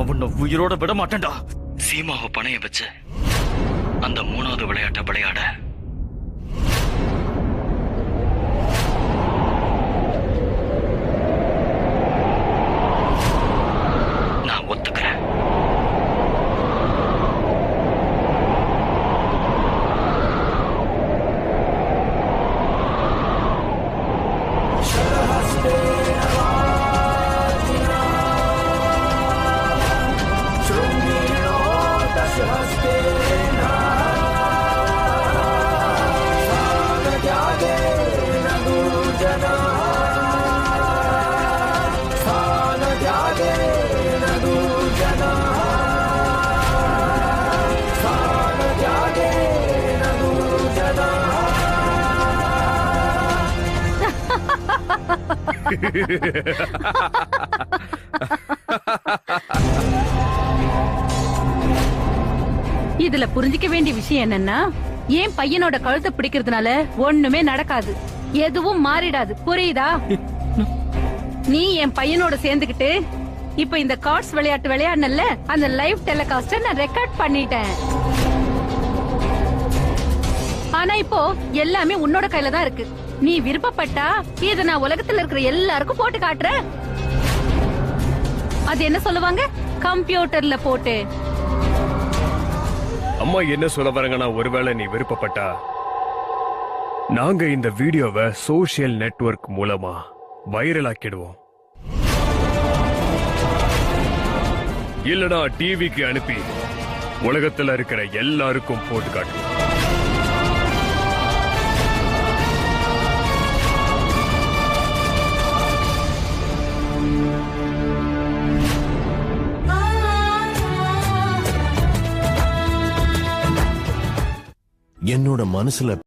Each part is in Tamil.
நான் உன்னை உயிரோட விட மாட்டேன்டா. சீமாவை பணைய வச்சு அந்த 3வது விளையாட்டை விளையாட நான் ஒத்துக்கிறேன். இதுல புரிஞ்சிக்க வேண்டிய விஷயம் என்னன்னா, என் பையனோட கழுத்தை பிடிக்கிறதுனால ஒண்ணுமே நடக்காது, எதுவும் மாறிடாது. புரியுதா? நீ என் பையனோட சேர்ந்துகிட்டு இப்ப இந்த கார்ட்ஸ் விளையாட்டு விளையாடல, அந்த லைவ் டெலிகாஸ்ட நான் ரெக்கார்ட் பண்ணிட்டேன். ஆனா இப்போ எல்லாமே உன்னோட கையில தான் இருக்கு. நீ விருப்பப்பட்டா இத நான் உலகத்துல இருக்கிற எல்லாருக்கும் போட்டு காட்டுறேன். அது என்ன சொல்லுவாங்க, கம்ப்யூட்டர்ல போட்டு. அம்மா என்ன சொல்ல வரங்கன்னா, ஒருவேளை நீ விருப்பப்பட்டா நாங்க இந்த வீடியோவை சோசியல் நெட்வொர்க் மூலமா வைரல் ஆக்கிடுவோம். இல்லனா டிவிக்கு அனுப்பி உலகத்துல இருக்கிற எல்லாருக்கும் போட்டு காட்டுவோம். என்னோட மனசுல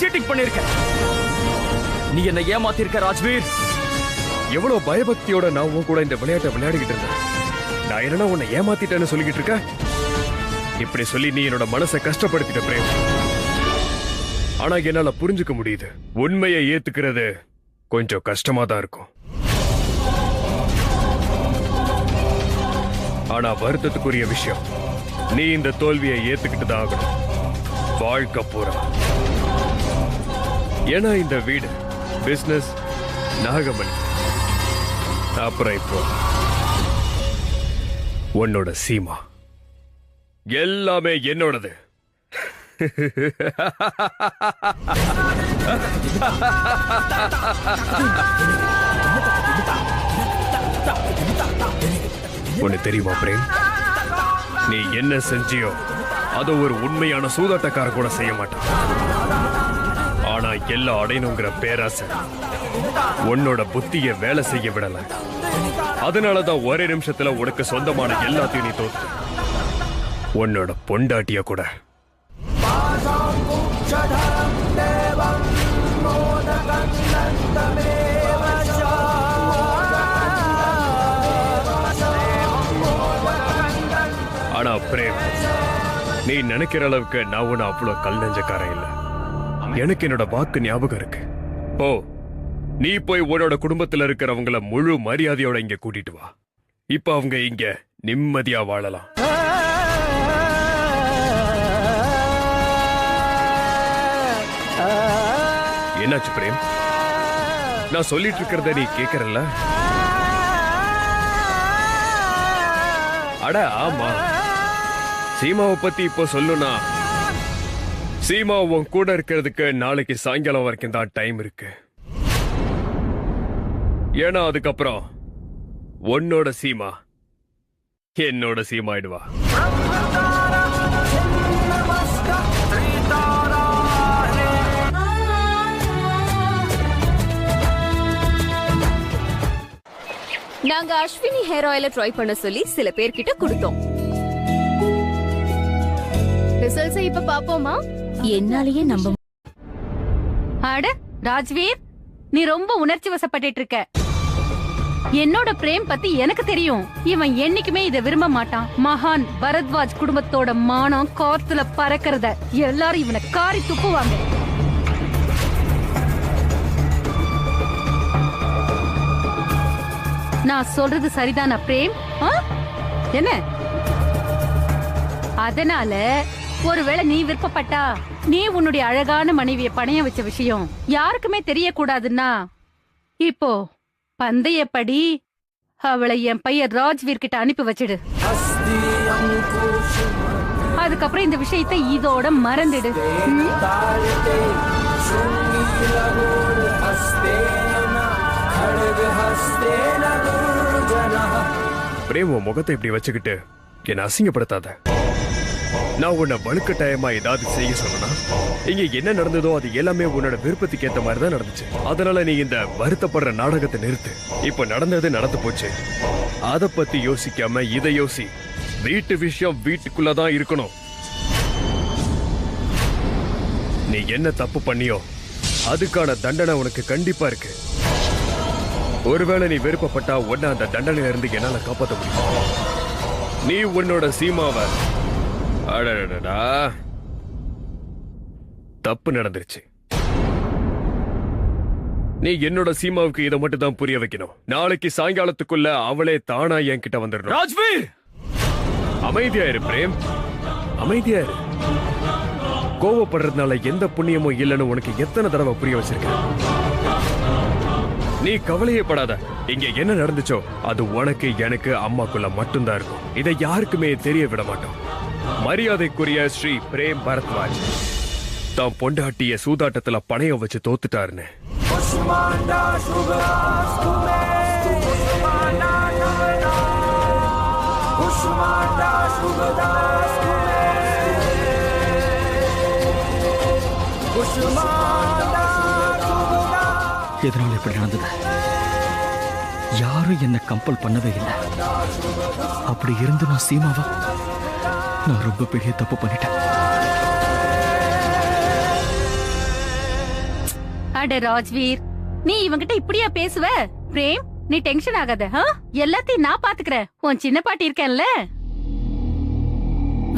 சீட்டிங் பண்ணிருக்க. நீ என்ன ஏமாத்திருக்க ராஜ்வீர். எவ்வளவு பயபக்தியோட நான் உன் கூட இந்த விளையாட்டை விளையாடிக்கிட்டு இருந்தேன். நான் என்னன்னா உன்னை ஏமாத்திட்டேன்னு சொல்லிக்கிட்டு இருக்க. இப்படி சொல்லி நீ என்னோட மனசை கஷ்டப்படுத்திட்ட பிரேம். ஆனா என்னால புரிஞ்சுக்க முடியுது, உண்மையை ஏத்துக்கிறது கொஞ்சம் கஷ்டமா தான் இருக்கும். ஆனா வருத்தத்துக்குரிய விஷயம், நீ இந்த தோல்வியை ஏத்துக்கிட்டு தான் ஆகணும் வாழ்க்கை பூரா. ஏன்னா இந்த வீடு, பிசினஸ், நாகமணி, அப்புறம் இப்போ உன்னோட சீமா, எல்லாமே என்னோடது. ஒன்னு தெரியுமா பிரேம், நீ என்ன செஞ்சியோ அது ஒரு உண்மையான சூதாட்டக்கார கூட செய்ய மாட்டான். ஆனா நான் எல்லாம் அடையணுங்கிற பேராசை உன்னோட புத்திய வேலை செய்ய விடல. அதனாலதான் ஒரே நிமிஷத்துல உனக்கு சொந்தமான எல்லாத்தையும் நீ தோத்து, உன்னோட பொண்டாட்டிய கூட. ஆனா பிரேம், நீ நினைக்கிற அளவுக்கு நான் ஒண்ணு அவ்வளவு கல் நெஞ்சக்காரன் இல்ல. எனக்கு என்னோட வாக்கு ஞாபகம் இருக்கு. ஓ, நீ போய் உன்னோட குடும்பத்துல இருக்கிறவங்கள முழு மரியாதையோட இங்க கூட்டிட்டு வா. இப்ப அவங்க இங்க நிம்மதியா வாழலாம். என்னாச்சு பிரேம்? நான் சொல்லிட்டு இருக்கிறத நீ கேக்குறல்ல? அட ஆமா, சீமாவை பத்தி இப்போ சொல்லுனா, சீமா உன் கூட இருக்கிறதுக்கு நாளைக்கு சாயங்காலம் வரைக்கும் தான் டைம் இருக்கு. ஏன்னா அதுக்கப்புறம் உன்னோட சீமா என்னோட சீமா ஆயிடுவா. நாங்க அஸ்வினி ஹேர் ஆயில ட்ரை பண்ண சொல்லி சில பேர்கிட்ட கொடுத்தோம். ரிசல்ட்ஸ் இப்ப பாப்போமா? என்னாலயே நம்ப. அட ராஜ்வீர், நீ ரொம்ப உணர்ச்சி வசப்பட்டு இருக்க. என்னோட பிரேம் பத்தி எனக்கு தெரியும். இவன் என்னைக்குமே இத விரும்ப மாட்டான். மகான் பரத்வாஜ் குடும்பத்தோட மானம் காத்துல பறக்கிறத எல்லாரும் இவனை காரி துப்புவாங்க. நான் சொல்றது சரிதானா பிரேம்? என்ன? அதனால ஒருவேளை நீ விருப்பப்பட்டா, நீ உன்னுடைய அழகான மனைவிய பணைய வச்ச விஷயம் யாருக்குமே தெரியக்கூடாதுன்னா, இப்போ பந்தயப்படி அவளை என் பையன் ராஜ்வீர் கிட்ட அனுப்பி வச்சிடு. அதுக்கப்புறம் இந்த விஷயத்தை இதோட மறந்துடு. பிரேம், முகத்தை இப்படி வச்சுக்கிட்டு என்ன அசிங்கப்படுத்தாத. நான் உன்னை வலுக்கட்டாயமா ஏதாவது செய்ய சொன்னா, இங்க என்ன நடந்ததோ அது எல்லாமே உன்னோட விருப்பத்துக்கு ஏத்த மாதிரி தான் நடந்துச்சு. அதனால நீ இந்த வருத்தப்படுற நாடகத்தை நிறுத்து. இப்ப நடந்தது நடந்து போச்சு. அத பத்தி யோசிக்காம இதை யோசி. வீட்டு விஷயம் வீட்டுக்குள்ளதான் இருக்கணும். நீ என்ன தப்பு பண்ணியோ அதுக்கான தண்டனை உனக்கு கண்டிப்பா இருக்கு. ஒருவேளை நீ விருப்பப்பட்டா உன்ன அந்த தண்டனையில இருந்து என்னால காப்பாற்ற முடியும். நீ உன்னோட சீமாவை, அடடடா, தப்பு நடந்துருச்சு. நீ என்னோட சீமாவுக்கு இதை மட்டும் தான் புரிய வைக்கணும். நாளைக்கு சாயங்காலத்துக்குள்ள அவளே தானா என்கிட்ட வந்துடணும். ராஜ்வீர், அமைதியா இரு பிரேம், அமைதியா இரு. கோவப்படுறதுனால எந்த புண்ணியமும் இல்லைன்னு உனக்கு எத்தனை தடவை புரிய வச்சிருக்க. நீ கவலையே படாத. இங்க என்ன நடந்துச்சோ அது உனக்கு எனக்கு அம்மாக்குள்ள மட்டும்தான் இருக்கும். இதை யாருக்குமே தெரிய விட மாட்டோம். மரியாதைக்குரிய ஸ்ரீ பிரேம் பரத்வாஜ் தான் பொண்டாட்டிய சூதாட்டத்துல பணையம் வச்சு தோத்துட்டாருன்னு. எதனால இப்படி நடந்தது? யாரும் என்ன கம்பல் பண்ணவே இல்லை. அப்படி இருந்து நான் சீமாவா, நான் ரொம்ப பெரிய தப்பு பண்ணிட்டேன். அட ராஜ்வீர், நீ இவங்கிட்ட இப்படியா பேசுவ? பிரேம், நீ டென்ஷன் ஆகாத. எல்லாத்தையும் நான் பாத்துக்கிறேன். உன் சின்ன பாட்டி இருக்கேன்ல.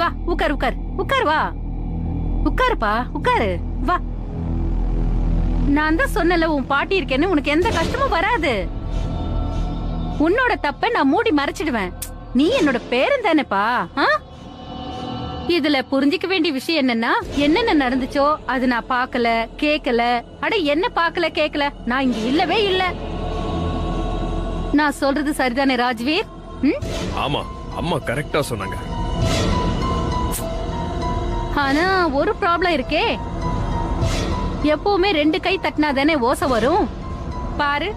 வா உட்கார் உட்கார் உட்கார். வா உட்காருப்பா, உட்காரு. வா, நான் தான் சொன்னல உன் பாட்டி இருக்கேன்னு உனக்கு எந்த கஷ்டமும் வராது. உன்னோட தப்ப நான் மூடி மறைச்சிடுவேன். நீ என்னோட பேரன் தானேப்பா. இதுல புரிஞ்சிக்க வேண்டிய விஷயம் என்னன்னா, என்னென்ன நடந்துச்சோ அது நான் பாக்கல கேக்கல. அட என்ன பாக்கல கேக்கல, நான் இங்க இல்லவே இல்ல. நான் சொல்றது சரிதானே ராஜ்வீர்? ஆமா, அம்மா கரெக்டா சொன்னாங்க. ஆனா ஒரு ப்ராப்ளம் இருக்கே. எப்பவுமே ரெண்டு கை தட்டினாதானே ஓசை வரும். பாரு,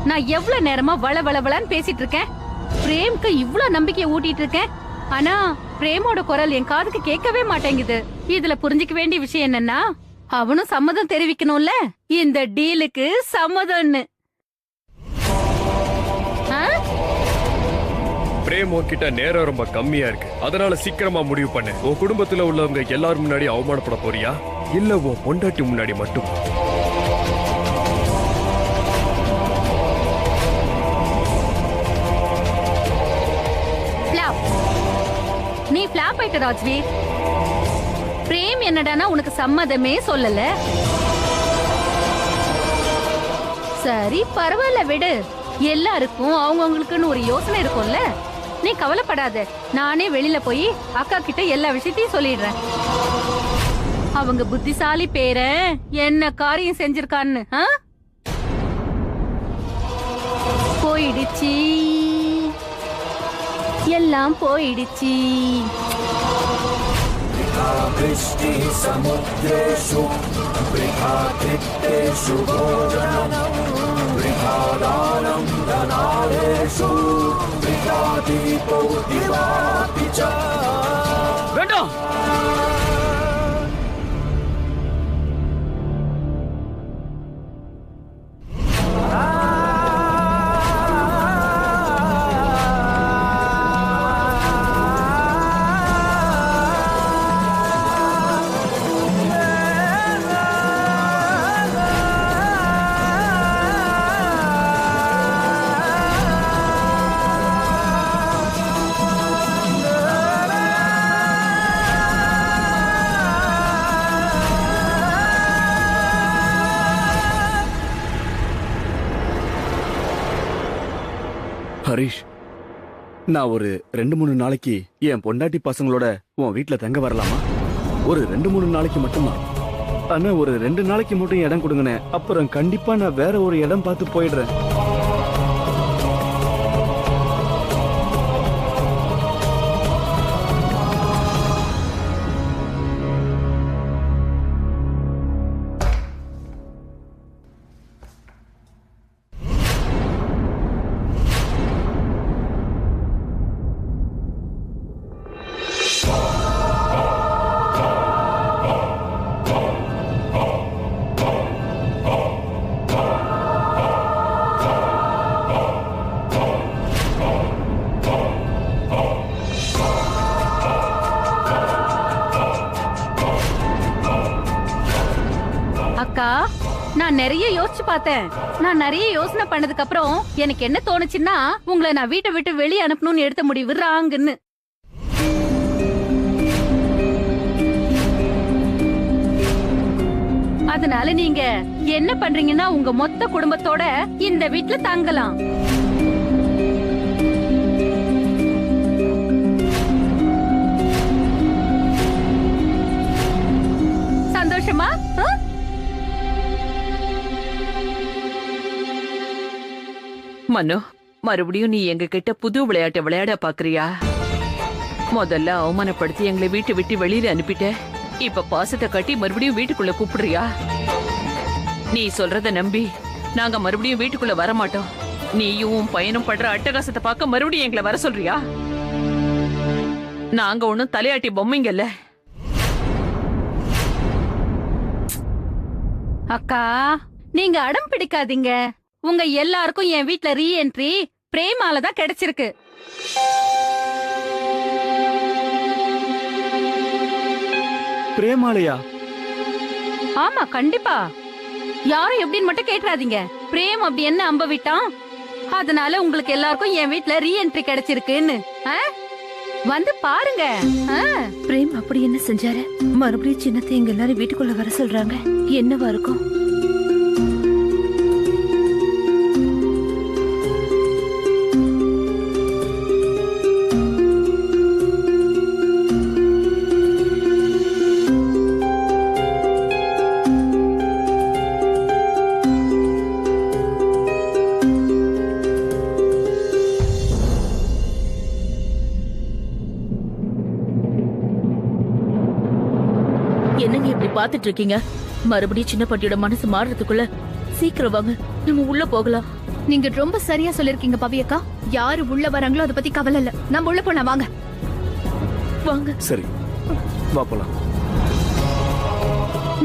நான் எவ்வளவு நேரமா வளவளவளான்னு பேசிட்டு இருக்கேன். பிரேம்க்கு இவ்வளவு நம்பிக்கையை ஊட்டிட்டு இருக்கேன். ஆனா பிரேமோட குரல் என் காதுக்கு கேட்கவே மாட்டேங்குது. இதுல புரிஞ்சிக்க வேண்டிய விஷயம் என்னன்னா, அவனும் சம்மதம் தெரிவிக்கணும்ல, இந்த டீலுக்கு சம்மதம்னு. ஆ? பிரேம் உன்கிட்ட நேரம் ரொம்ப கம்மியா இருக்கு, அதனால சீக்கிரமா முடிவு பண்ணு. உன் குடும்பத்துல உள்ளவங்க எல்லாரும் முன்னாடி அவமானப்பட போறியா, இல்ல உன் பொண்டாட்டி முன்னாடி மட்டும்? Flop. நீ பிளாப் ஆயிட்ட ராஜ்வீர். பிரேம் என்னடானா உனக்கு சம்மதமே சொல்லல. சரி பரவாயில்ல விடு, எல்லாருக்கும் அவங்கவுங்களுக்குன்னு ஒரு யோசனை இருக்கும்ல. நீ கவலைப்படாத, நானே வெளியில போய் அக்கா கிட்ட எல்லா விஷயத்தையும் சொல்லிடுறேன். அவங்க புத்திசாலி பேரன் என்ன காரியம் செஞ்சிருக்கான்னு. போயிடுச்சு, எல்லாம் போயிடுச்சு. வேண்டாம். ஹரிஷ், நான் ஒரு 2-3 நாளைக்கு என் பொண்டாட்டி பசங்களோட உன் வீட்டுல தங்க வரலாமா? ஒரு 2-3 நாளைக்கு மட்டும்தான். ஆனா ஒரு 2 நாளைக்கு மட்டும் இடம் கொடுங்கண்ணே, அப்புறம் கண்டிப்பா நான் வேற ஒரு இடம் பார்த்து போயிடுறேன். அக்கா, நான் நிறைய யோசிச்சு பார்த்தேன். நான் நிறைய யோசனை பண்ணதுக்கு அப்புறம் எனக்கு என்ன தோணுச்சுன்னா, உங்களை நான் வீட்டை விட்டு வெளியே அனுப்பணும்னு எடுத்த முடிவு ராங்குன்னு. அதனால நீங்க என்ன பண்றீங்கன்னா, உங்க மொத்த குடும்பத்தோட இந்த வீட்டுல தங்கலாம். சந்தோஷமா? மனோ, மறுபடியும் நீ எங்க கிட்ட புது விளையாட்டை விளையாட பாக்குறியா? முதல்ல அவமானப்படுத்தி எங்களை வீட்டை விட்டு வெளியில அனுப்பிட்ட, இப்ப பாசத்தை கட்டி மறுபடியும் வீட்டுக்குள்ள கூப்பிடுறியா? நீ சொல்றத நம்பி நாங்க மறுபடியும் வீட்டுக்குள்ள வர மாட்டோம். நீயும் உன் பையனும் படுற அட்டகாசத்தை பார்க்க மறுபடியும் எங்களை வர சொல்றியா? நாங்க ஒண்ணும் தலையாட்டி பொம்மைங்கல்ல. அக்கா, நீங்க அடம் பிடிக்காதீங்க. உங்க எல்லாருக்கும் என் வீட்ல ரீஎன்ட்ரி பிரேமால தான் கிடைச்சிருக்கு. பிரேமாலயா? ஆமா, கண்டிப்பா. யாரும் எப்படின்னு மட்டும் கேட்றாதீங்க. பிரேம் அப்படி என்ன அம்ப விட்டான், அதனால உங்களுக்கு எல்லாருக்கும் என் வீட்ல ரீஎன்ட்ரி கிடைச்சிருக்குன்னு. வந்து பாருங்க. பிரேம் அப்படி என்ன செஞ்சாரு? மறுபடியும் சின்னத்தை எங்க எல்லாரும் வீட்டுக்குள்ள வர சொல்றாங்க. என்னவா இருக்கும்? என்னங்க இப்படி பாத்துட்டு இருக்கீங்க? மறுபடியும் சின்ன பாட்டியோட மனசு மாறுறதுக்குள்ள சீக்கிரம் வாங்க, நம்ம உள்ள போகலாம். நீங்க ரொம்ப சரியா சொல்லிருக்கீங்க பவியக்கா. யாரு உள்ள வராங்களோ அதை பத்தி கவலை இல்ல. நம்ம உள்ள போலாம், வாங்க வாங்க. சரி, வா போலாம்.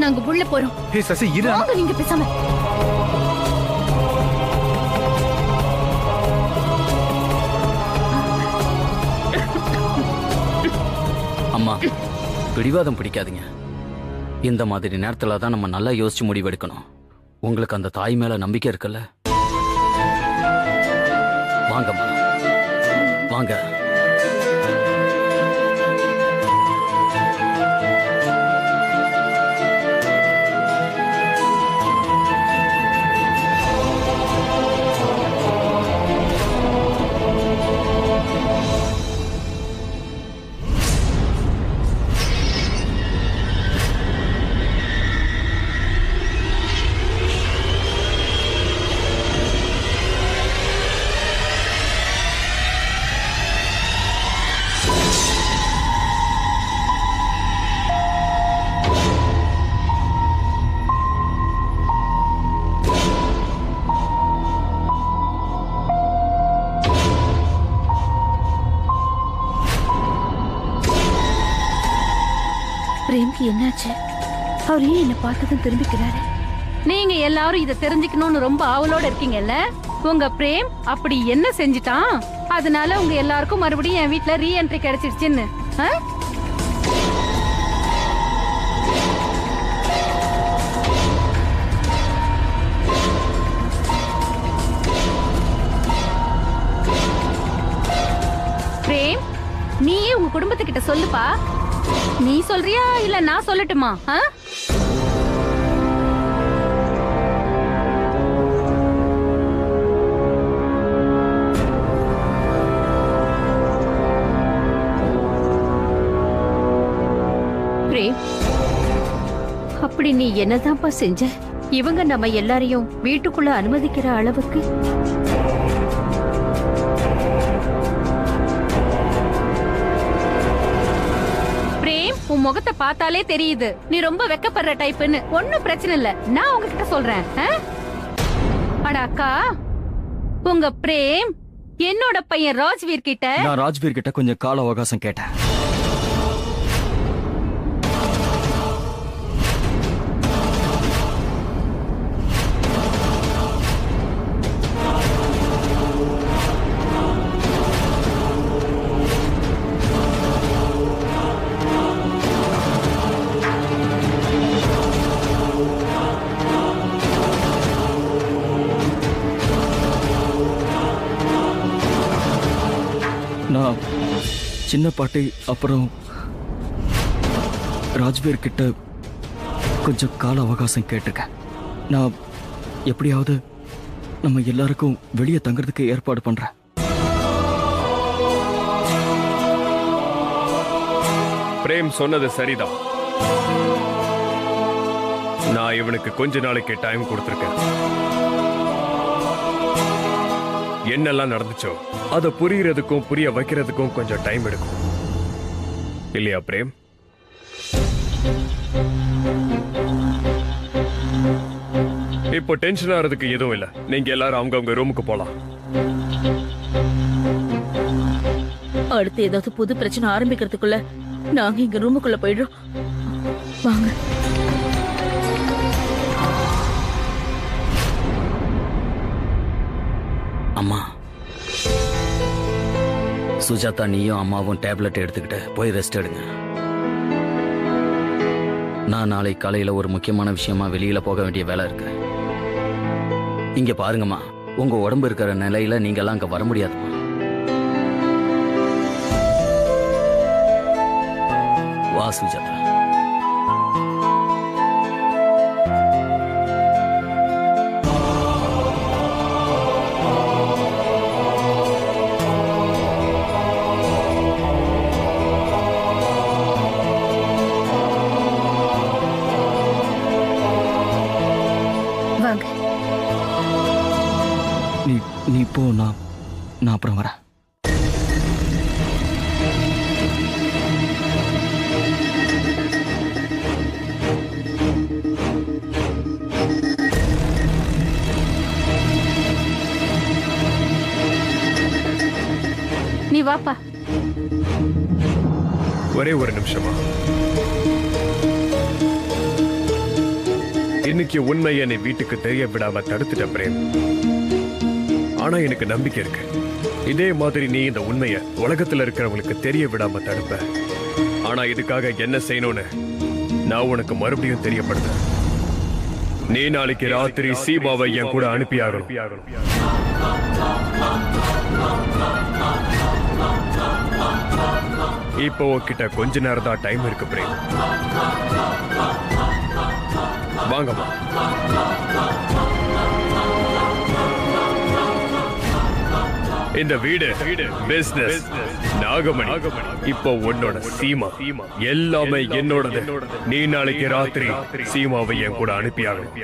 நாங்க உள்ள போறோம். ஹே சசி இரு. வாங்க நீங்க பேசாம. அம்மா பிடிவாதம் பிடிக்காதீங்க. இந்த மாதிரி நேரத்துல தான் நம்ம நல்லா யோசிச்சு முடிவெடுக்கணும். உங்களுக்கு அந்த தாய் மேல நம்பிக்கை இருக்குல்ல? வாங்கம்மா வாங்க. பிரேம்க்கு என்னாச்சு? அவர் ஏன் என்ன பார்த்ததும் திரும்பிக்கிறாரு? நீங்க எல்லாரும் இத தெரிஞ்சுக்கணும்னு ரொம்ப ஆவலோட இருக்கீங்கல்ல? உங்க பிரேம் அப்படி என்ன செஞ்சிட்டான்? அதனால உங்க எல்லாருக்கும் மறுபடியும் என் வீட்ல ரீஎன்ட்ரி கிடைச்சிடுச்சுன்னு. பிரேம், நீயே உங்க குடும்பத்துக்கிட்ட சொல்லுப்பா. நீ சொல்றியா இல்ல நான் சொல்லட்டுமா? பிரேம், அப்படி நீ என்னதான்ப்பா செஞ்ச? இவங்க நம்ம எல்லாரையும் வீட்டுக்குள்ள அனுமதிக்கிற அளவுக்கு? உன் முகத்தை பார்த்தாலே தெரியுது நீ ரொம்ப வெக்கப்படுற டைப்னு. ஒண்ணும் பிரச்சனை இல்ல, நான் உங்ககிட்ட சொல்றேன். அட அக்கா, உங்க பிரேம் என்னோட பையன் ராஜ்வீர் கிட்ட நான் ராஜ்வீர் கிட்ட கொஞ்சம் கால அவகாசம் கேட்டேன். நான் சின்ன பாட்டி அப்புறம் ராஜ்வீர் கிட்ட கொஞ்சம் கால அவகாசம் கேட்டிருக்கேன். நான் எப்படியாவது நம்ம எல்லாருக்கும் வெளியே தங்குறதுக்கு ஏற்பாடு பண்றேன். பிரேம் சொன்னது சரிதான். நான் இவனுக்கு கொஞ்ச நாளைக்கு டைம் கொடுத்திருக்கேன். என்னெல்லாம் நடந்துச்சோ அதை புரியறதுக்கும் புரிய வைக்கிறதுக்கும் கொஞ்சம் டைம் எடுக்கும் இல்லையா பிரேம்? இப்போ டென்ஷன் ஆறதுக்கு எதுவும் இல்ல. நீங்க எல்லாரும் அவங்க ரூமுக்கு போலாம். அடுத்து ஏதாவது புது பிரச்சனை ஆரம்பிக்கிறதுக்குள்ள நாங்க இங்க ரூமுக்குள்ள போயிடுறோம். வாங்க. அம்மா, சுஜாதா நீயும் அம்மாவும் டேப்லெட் எடுத்துக்கிட்டு போய் ரெஸ்ட் எடுங்க. நான் நாளை காலையில ஒரு முக்கியமான விஷயமா வெளியில போக வேண்டிய வேலை இருக்கு. இங்க பாருங்கம்மா, உங்க உடம்பு இருக்கிற நிலையில நீங்க எல்லாம் அங்க வர முடியாதுமா. வா சுஜாதா. நீ போ, நான் அப்புறம் வரேன். நீ வாப்பா. ஒரே ஒரு நிமிஷமா. இன்னைக்கு உண்மையை நீ வீட்டுக்கு தெரிய விடாம தடுத்துட்ட பிரேம். ஆனா எனக்கு நம்பிக்கை இருக்கு, இதே மாதிரி நீ இந்த உண்மையை உலகத்துல இருக்கிறவங்களுக்கு தெரிய விடாம தடுப்ப. ஆனா இதுக்காக என்ன செய்யணும்னு நான் உனக்கு மறுபடியும் தெரியப்படுத்துறேன். நீ நாளைக்கு ராத்திரி சீமாவை என் கூட அனுப்பியாகணும். இப்போ உன்கிட்ட கொஞ்ச நேரம் தான் டைம் இருக்கு பிரேம். வாங்கம்மா. இந்த வீடு, பிசினஸ், நாகமணி, இப்போ உன்னோட சீமா எல்லாமே என்னோடது. நீ நாளைக்கு ராத்திரி சீமாவை என் கூட அனுப்பியாகணும்.